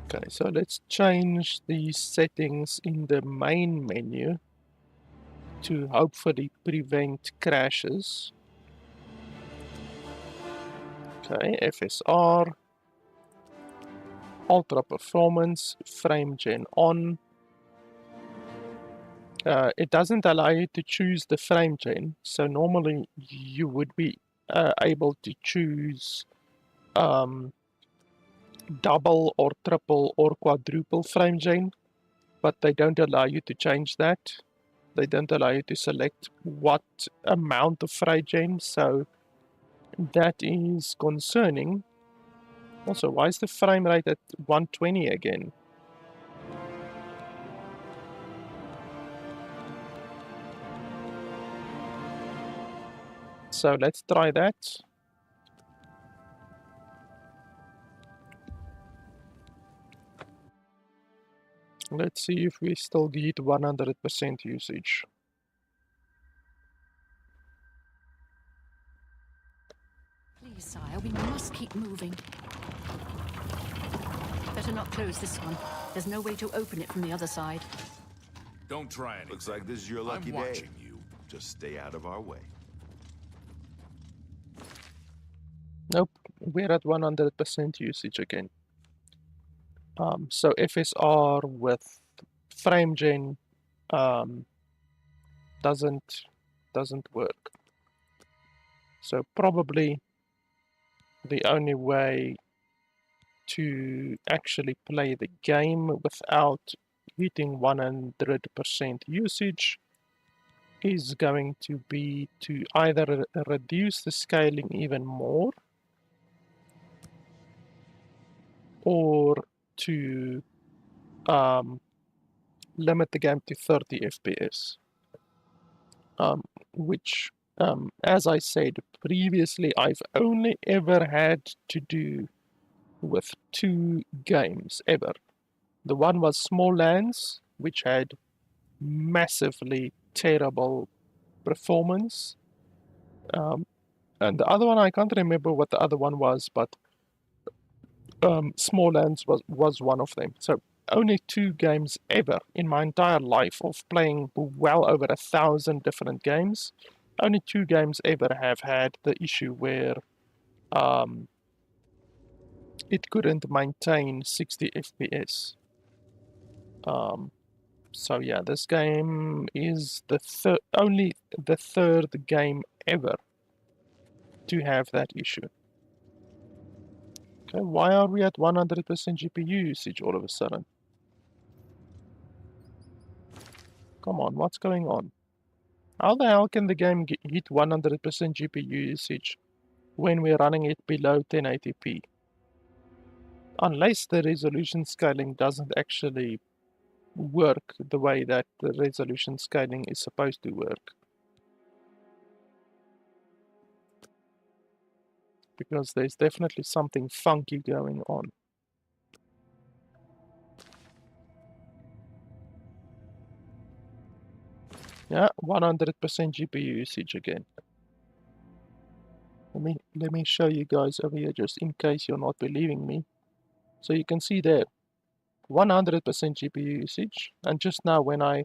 Okay, so let's change the settings in the main menu to hopefully prevent crashes. Okay, FSR, Ultra Performance, Frame Gen on. It doesn't allow you to choose the frame gen, so normally you would be able to choose double or triple or quadruple frame gen, but they don't allow you to change that. They don't allow you to select what amount of frame gen, so that is concerning. Also, why is the frame rate at 120 again? So let's try that. Let's see if we still get 100% usage. Please, sire, we must keep moving. Better not close this one. There's no way to open it from the other side. Don't try anything. Looks like this is your lucky I'm day. watching you. Just stay out of our way. Nope, we're at 100% usage again. So FSR with frame gen doesn't work. So probably the only way to actually play the game without hitting 100% usage is going to be to either reduce the scaling even more or to limit the game to 30 FPS, which, as I said previously, I've only ever had to do with 2 games ever. The one was Small Lands, which had massively terrible performance, and the other one, I can't remember what the other one was, but Small Lands was one of them. So only 2 games ever in my entire life of playing well over 1,000 different games. Only 2 games ever have had the issue where it couldn't maintain 60 FPS. So yeah, this game is only the 3rd game ever to have that issue. Okay, why are we at 100% GPU usage all of a sudden? Come on, what's going on? How the hell can the game hit 100% GPU usage when we're running it below 1080p? Unless the resolution scaling doesn't actually work the way that the resolution scaling is supposed to work. Because there's definitely something funky going on. Yeah, 100% GPU usage again. Let me show you guys over here just in case you're not believing me. So you can see there 100% GPU usage, and just now when I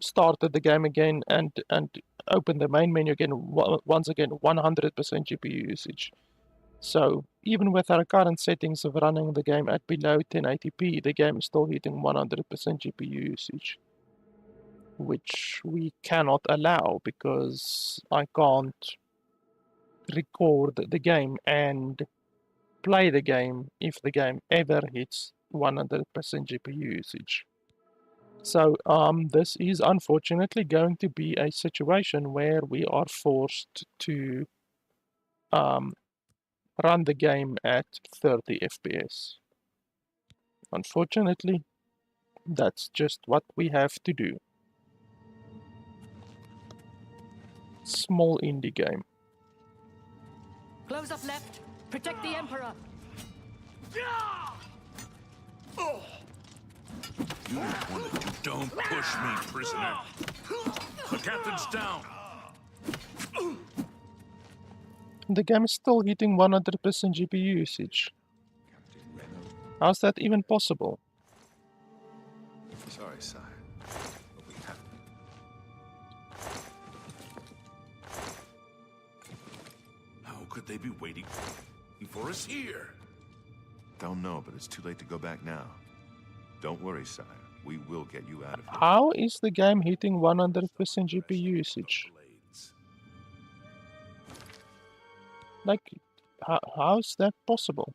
started the game again and opened the main menu again, once again 100% GPU usage. So even with our current settings of running the game at below 1080p, the game is still hitting 100% GPU usage, which we cannot allow because I can't record the game and play the game if the game ever hits 100% GPU usage. So this is unfortunately going to be a situation where we are forced to run the game at 30 FPS. Unfortunately, that's just what we have to do. Small indie game. Close up left. Protect the Emperor. You wanted to. Don't push me, prisoner. The captain's down. The game is still hitting 100% GPU usage. How's that even possible? Sorry, sire. But we have How could they be waiting for us here? Don't know, but it's too late to go back now. Don't worry, sire. We will get you out of here. How is the game hitting 100% GPU usage? Blades. Like, how's that possible?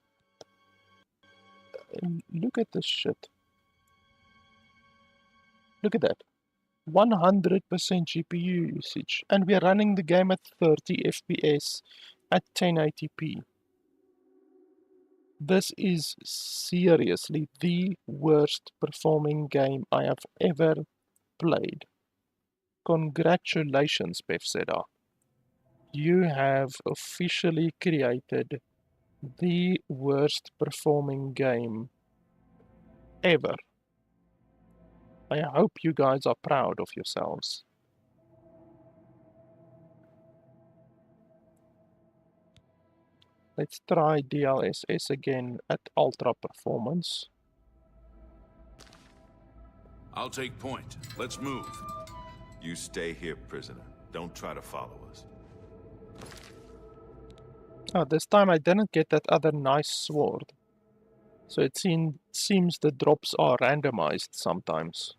Look at this shit. Look at that. 100% GPU usage. And we're running the game at 30 FPS at 1080p. This is seriously the worst performing game I have ever played. Congratulations, Bethesda. You have officially created the worst performing game ever. I hope you guys are proud of yourselves. Let's try DLSS again at ultra performance. I'll take point. Let's move. You stay here, prisoner. Don't try to follow us. Oh, this time I didn't get that other nice sword. So it seems the drops are randomized sometimes.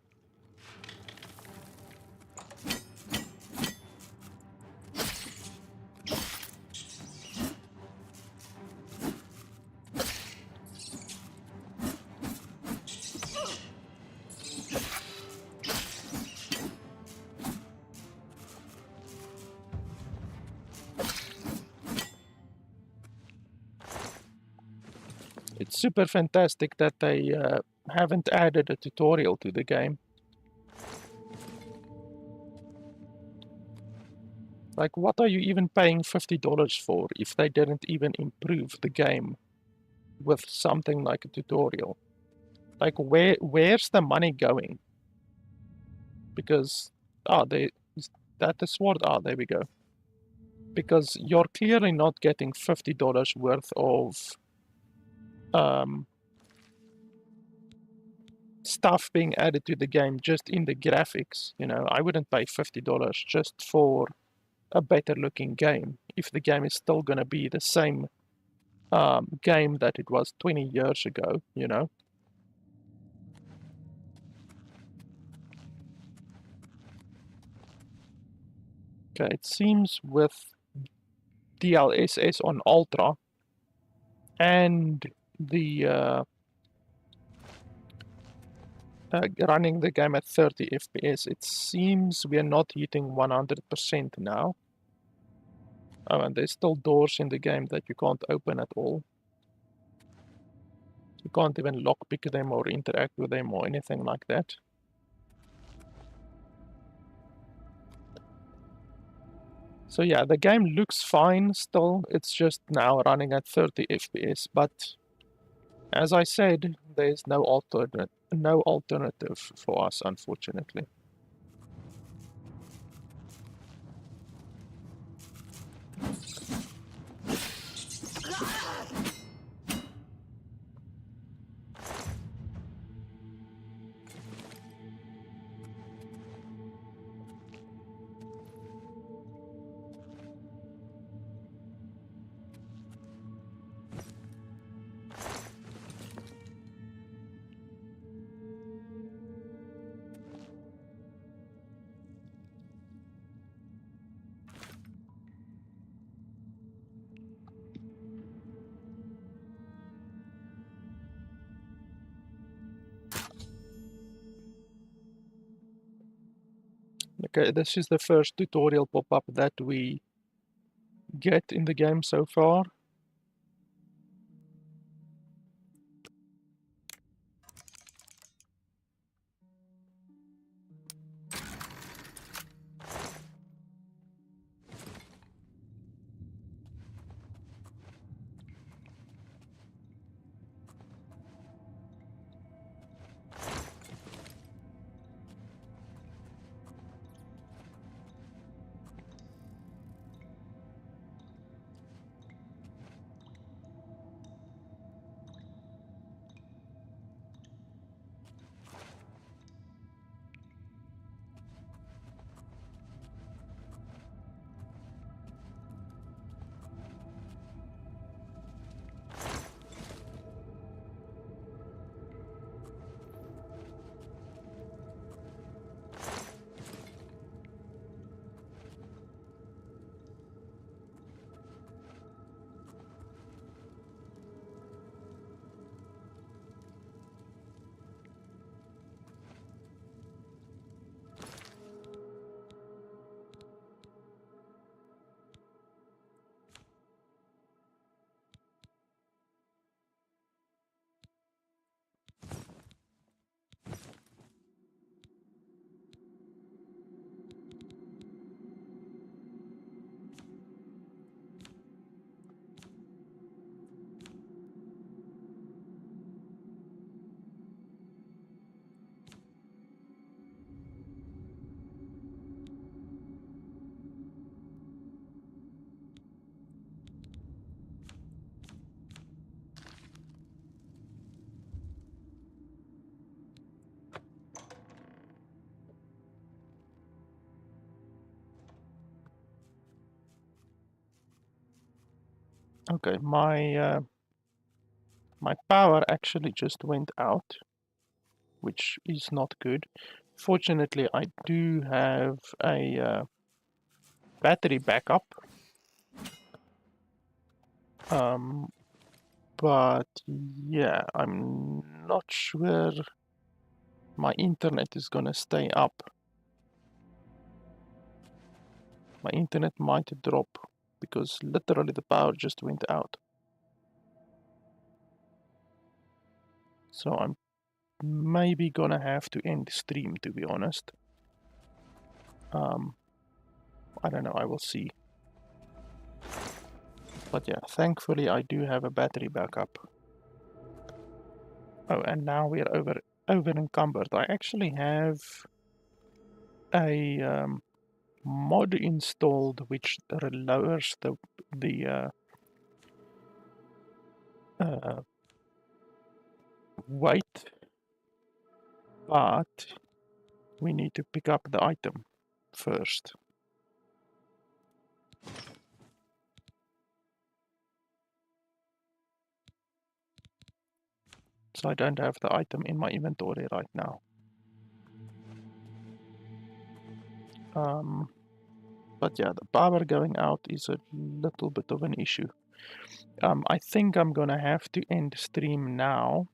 It's super fantastic that they haven't added a tutorial to the game. Like, what are you even paying $50 for if they didn't even improve the game with something like a tutorial? Like, where's the money going? Because, is that the sword? There we go. Because you're clearly not getting $50 worth of stuff being added to the game just in the graphics. You know, I wouldn't pay $50 just for a better looking game if the game is still going to be the same game that it was 20 years ago, you know. Okay, it seems with DLSS on Ultra and the running the game at 30 FPS, it seems we're not hitting 100% now. Oh, and there's still doors in the game that you can't open at all. You can't even lockpick them or interact with them or anything like that. So yeah, the game looks fine still. It's just now running at 30 FPS, but as I said, there's no alternative for us, unfortunately. Okay, this is the first tutorial pop-up that we get in the game so far. Okay, my power actually just went out, which is not good. Fortunately, I do have a battery backup, but yeah, I'm not sure my internet is gonna stay up. My internet might drop because literally the power just went out. So I'm maybe gonna have to end the stream, to be honest. I don't know, I will see. But yeah, thankfully I do have a battery backup. Oh, and now we're over encumbered. I actually have a mod installed which lowers the weight, but we need to pick up the item first. So I don't have the item in my inventory right now. But yeah, the power going out is a little bit of an issue. I think I'm gonna have to end stream now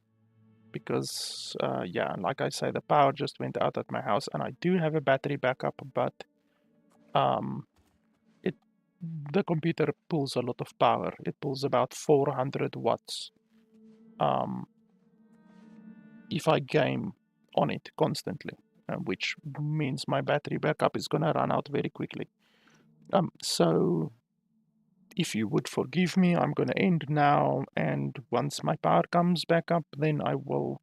because, yeah, like I say, the power just went out at my house, and I do have a battery backup, but the computer pulls a lot of power. It pulls about 400 watts. If I game on it constantly, which means my battery backup is gonna run out very quickly. So if you would forgive me, I'm gonna end now, and once my power comes back up, then I will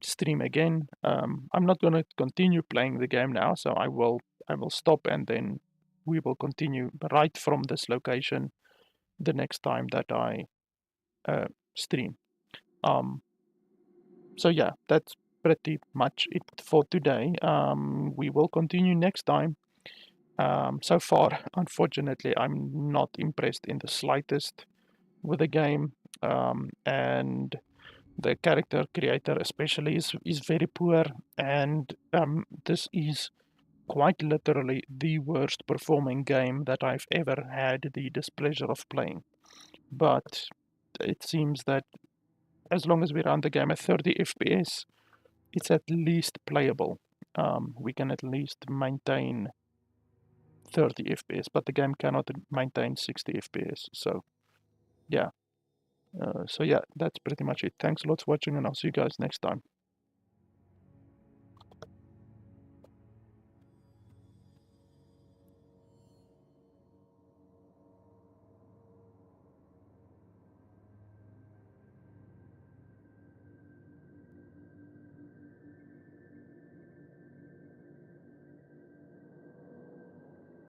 stream again. I'm not gonna continue playing the game now, so I will stop, and then we will continue right from this location the next time that I stream. So yeah, that's pretty much it for today. We will continue next time. So far, unfortunately, I'm not impressed in the slightest with the game, and the character creator especially is very poor, and this is quite literally the worst performing game that I've ever had the displeasure of playing. But it seems that as long as we run the game at 30 FPS, it's at least playable. We can at least maintain 30 FPS, but the game cannot maintain 60 FPS. So yeah, that's pretty much it. Thanks a lot for watching, and I'll see you guys next time.